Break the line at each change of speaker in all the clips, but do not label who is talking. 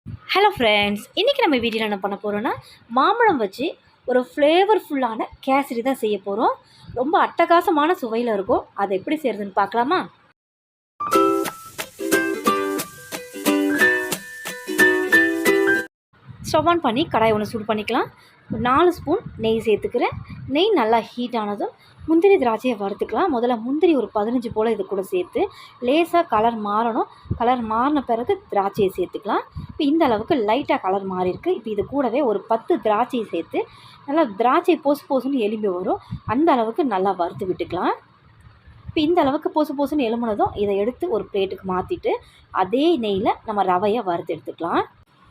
Hello friends, இன்றைக்கி நம்ம வீட்டில் என்ன பண்ண போகிறோன்னா மாம்பழம் வச்சு ஒரு ஃப்ளேவர்ஃபுல்லான கேசரி தான் செய்ய போகிறோம். ரொம்ப அட்டகாசமான சுவையில் இருக்கும். அதை எப்படி செய்கிறதுன்னு பார்க்கலாமா? ஸ்டவ் ஆன் பண்ணி கடாய் ஒன்று சூடு பண்ணிக்கலாம். 4 ஸ்பூன் நெய் சேர்த்துக்கிறேன். நெய் நல்லா ஹீட் ஆனதும் முந்திரி திராட்சையை வறுத்துக்கலாம். முதல்ல முந்திரி ஒரு 15 போல் இது கூட சேர்த்து லேசாக கலர் மாறணும். கலர் மாறின பிறகு திராட்சையை சேர்த்துக்கலாம். இப்போ இந்த அளவுக்கு லைட்டாக கலர் மாறியிருக்கு. இப்போ இது கூடவே ஒரு 10 திராட்சையை சேர்த்து நல்லா திராட்சை போசுன்னு எலும்பி வரும். அந்த அளவுக்கு நல்லா வறுத்து விட்டுக்கலாம். இப்போ இந்த அளவுக்கு போசுன்னு எலும்புனதும் இதை எடுத்து ஒரு பிளேட்டுக்கு மாற்றிட்டு அதே நெய்யில் நம்ம ரவையை வறுத்து எடுத்துக்கலாம்.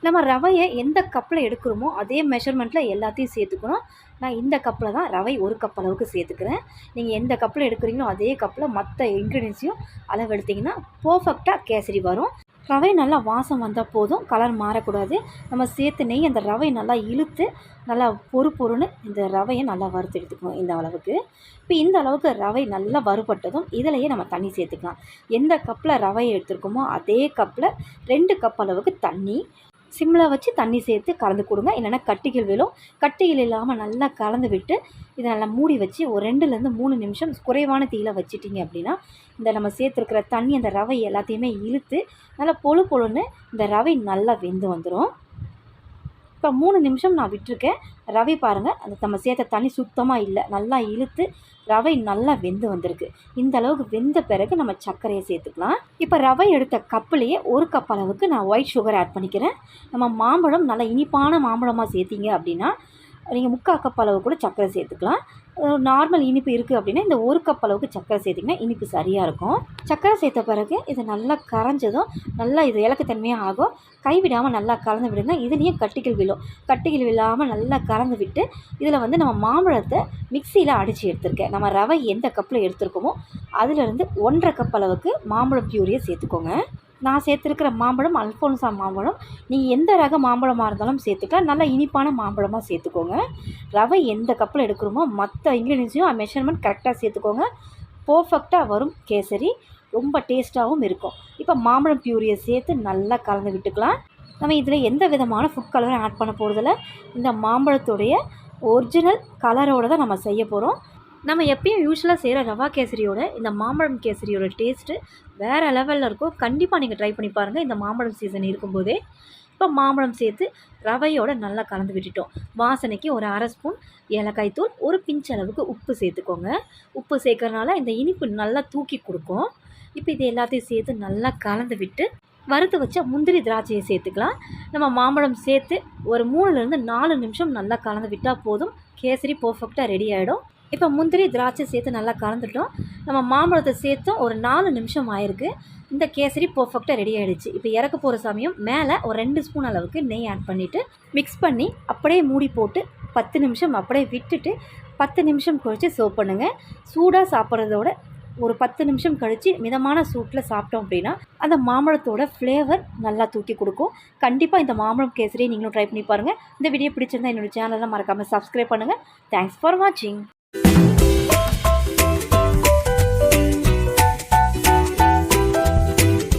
நம்ம ரவையை எந்த கப்பில் எடுக்கிறோமோ அதே மெஷர்மெண்ட்டில் எல்லாத்தையும் சேர்த்துக்கணும். நான் இந்த கப்பில் தான் ரவை 1 கப் அளவுக்கு சேர்த்துக்கிறேன். நீங்கள் எந்த கப்பில் எடுக்கிறீங்களோ அதே கப்பில் மற்ற இன்க்ரீடியன்ஸையும் அளவு எடுத்திங்கன்னா பர்ஃபெக்டாக கேசரி வரும். ரவை நல்லா வாசம் வந்தால் போதும், கலர் மாறக்கூடாது. நம்ம சேர்த்து நெய் அந்த ரவை நல்லா இழுத்து நல்லா பொறுன்னு இந்த ரவையை நல்லா வறுத்து எடுத்துக்கணும் இந்த அளவுக்கு. இப்போ இந்த அளவுக்கு ரவை நல்லா வறுபட்டதும் இதிலையே நம்ம தண்ணி சேர்த்துக்கலாம். எந்த கப்பில் ரவையை எடுத்துருக்கோமோ அதே கப்பில் 2 கப் அளவுக்கு தண்ணி சிம்மில் வச்சு தண்ணி சேர்த்து கலந்து கொடுங்க. இல்லைன்னா கட்டிகள் விழும். கட்டிகள் இல்லாமல் நல்லா கலந்து விட்டு இதை நல்லா மூடி வச்சு ஒரு 2லேருந்து 3 நிமிஷம் குறைவான தீயில் வச்சிட்டிங்க அப்படின்னா இந்த நம்ம சேர்த்துருக்கிற தண்ணி அந்த ரவை எல்லாத்தையுமே இழுத்து நல்லா பொழுன்னு இந்த ரவை நல்லா வெந்து வந்துடும். இப்போ 3 நிமிஷம் நான் விட்டுருக்கேன். ரவை பாருங்கள், அந்த நம்ம சேர்த்த தண்ணி சுத்தமாக இல்லை, நல்லா இழுத்து ரவை நல்லா வெந்து வந்திருக்கு. இந்த அளவுக்கு வெந்த பிறகு நம்ம சர்க்கரையை சேர்த்துக்கலாம். இப்போ ரவை எடுத்த கப்புலேயே 1 கப் அளவுக்கு நான் ஒயிட் சுகர் ஆட் பண்ணிக்கிறேன். நம்ம மாம்பழம் நல்லா இனிப்பான மாம்பழமாக சேர்த்திங்க அப்படின்னா நீங்கள் 3/4 கப் அளவு கூட சர்க்கரை சேர்த்துக்கலாம். நார்மல் இனிப்பு இருக்குது அப்படின்னா இந்த 1 கப் அளவுக்கு சர்க்கரை சேர்த்திங்கன்னா இனிப்பு சரியாக இருக்கும். சர்க்கரை சேர்த்த பிறகு இது நல்லா கரைஞ்சதும் நல்லா இது இலக்குத்தன்மையாக ஆகும். கைவிடாமல் நல்லா கலந்து விடுங்க. இதுலேயும் கட்டிகள் விழும். கட்டிகள் விழாமல் நல்லா கலந்து விட்டு இதில் நம்ம மாம்பழத்தை மிக்சியில் அடித்து எடுத்துருக்கேன். நம்ம ரவை எந்த கப்பில் எடுத்துருக்கோமோ அதிலிருந்து 1/2 கப் அளவுக்கு மாம்பழம் பியூரியை சேர்த்துக்கோங்க. நான் சேர்த்துருக்கிற மாம்பழம் அல்ஃபோன்சா மாம்பழம். நீங்கள் எந்த ரக மாம்பழமாக இருந்தாலும் சேர்த்துக்கலாம். நல்லா இனிப்பான மாம்பழமாக சேர்த்துக்கோங்க. ரவை எந்த கப்பில் எடுக்கிறோமோ மற்ற இன்க்ரீடியன்ஸையும் மெஷர்மெண்ட் கரெக்டாக சேர்த்துக்கோங்க. பர்ஃபெக்டாக வரும் கேசரி. ரொம்ப டேஸ்ட்டாகவும் இருக்கும். இப்போ மாம்பழம் பியூரியை சேர்த்து நல்லா கலந்து விட்டுக்கலாம். நம்ம இதில் எந்த விதமான ஃபுட் கலரும் ஆட் பண்ண போகிறதில்ல. இந்த மாம்பழத்துடைய ஒரிஜினல் கலரோடு தான் நம்ம செய்ய போகிறோம். நம்ம எப்பயும் யூஸ்வலாக செய்கிற ரவா கேசரியோட இந்த மாம்பழம் கேசரியோட டேஸ்ட்டு வேறு லெவலில் இருக்கும். கண்டிப்பாக நீங்கள் ட்ரை பண்ணி பாருங்கள் இந்த மாம்பழம் சீசன் இருக்கும்போதே. இப்போ மாம்பழம் சேர்த்து ரவையோடு நல்லா கலந்து விட்டுட்டோம். வாசனைக்கு ஒரு 1/2 ஸ்பூன் ஏலக்காய் தூள், ஒரு பிஞ்ச் அளவுக்கு உப்பு சேர்த்துக்கோங்க. உப்பு சேர்க்கறனால இந்த இனிப்பு நல்லா தூக்கி கொடுக்கும். இப்போ இது எல்லாத்தையும் சேர்த்து நல்லா கலந்து விட்டு வறுத்து வச்ச முந்திரி திராட்சையை சேர்த்துக்கலாம். நம்ம மாம்பழம் சேர்த்து ஒரு 3லேருந்து 4 நிமிஷம் நல்லா கலந்து விட்டால் போதும். கேசரி பர்ஃபெக்டாக ரெடி ஆகிடும். இப்போ முந்திரி திராட்சை சேர்த்து நல்லா கலந்துட்டோம். நம்ம மாம்பழத்தை சேர்த்தும் ஒரு 4 நிமிஷம் ஆயிருக்கு. இந்த கேசரி பர்ஃபெக்டாக ரெடி ஆகிடுச்சு. இப்போ இறக்க போகிற சமயம் மேலே ஒரு 2 ஸ்பூன் அளவுக்கு நெய் ஆட் பண்ணிவிட்டு மிக்ஸ் பண்ணி அப்படியே மூடி போட்டு 10 நிமிஷம் அப்படியே விட்டுட்டு 10 நிமிஷம் கழித்து சர்வ் பண்ணுங்கள். சூடாக சாப்பிட்றதோட ஒரு 10 நிமிஷம் கழித்து மிதமான சூட்டில் சாப்பிட்டோம் அப்படின்னா அந்த மாம்பழத்தோட ஃப்ளேவர் நல்லா தூக்கி கொடுக்கும். கண்டிப்பாக இந்த மாம்பழம் கேசரியை நீங்களும் ட்ரை பண்ணி பாருங்கள். இந்த வீடியோ பிடிச்சிருந்தால் என்னோடய சேனலை மறக்காமல் சப்ஸ்கிரைப் பண்ணுங்கள். தேங்க்ஸ் ஃபார் வாட்சிங்.